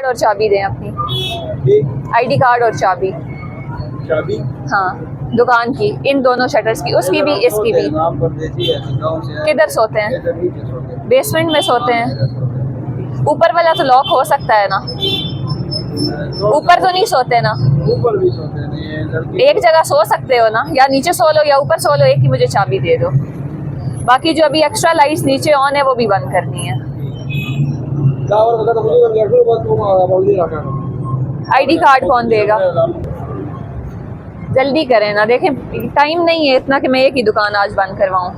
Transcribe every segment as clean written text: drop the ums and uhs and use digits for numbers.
और चाबी दें अपनी, आईडी कार्ड और चाबी। हाँ, दुकान की, इन दोनों शटर्स की, उसकी भी इसकी भी। किधर सोते हैं? बेसमेंट में सोते हैं। ऊपर वाला तो लॉक हो सकता है ना? ऊपर तो नहीं सोते ना? ऊपर भी सोते हैं। एक जगह सो सकते हो ना, या नीचे सो लो या ऊपर सो लो, एक ही मुझे चाबी दे दो। बाकी जो अभी एक्स्ट्रा लाइट्स नीचे ऑन है वो भी बंद करनी है। आईडी कार्ड कौन देगा? जल्दी करें ना, देखें टाइम नहीं है इतना कि मैं एक ही दुकान आज बंद करवाऊं।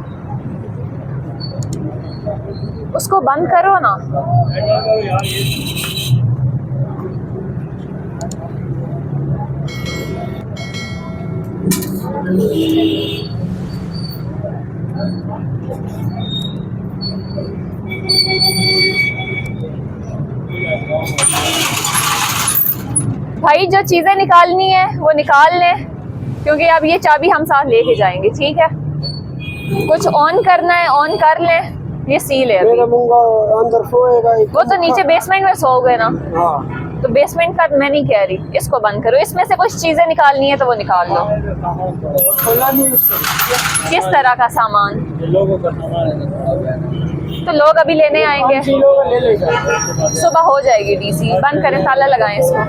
उसको बंद करो ना। भाई जो चीजें निकालनी है वो निकाल लें, क्योंकि अब ये चाबी हम साथ लेके जाएंगे, ठीक है? कुछ ऑन करना है ऑन कर लें, ये सील है अभी। अंदर सोएगा वो तो नीचे बेसमेंट में सो गए ना। हाँ। तो बेसमेंट का मैं नहीं कह रही, इसको बंद करो। इसमें से कुछ चीजें निकालनी है तो वो निकाल लो। किस तरह का सामान? लोगों का सामान है तो लोग अभी लेने आएंगे, ले ले सुबह हो जाएगी डीसी। बंद करें, ताला लगाएं इसको।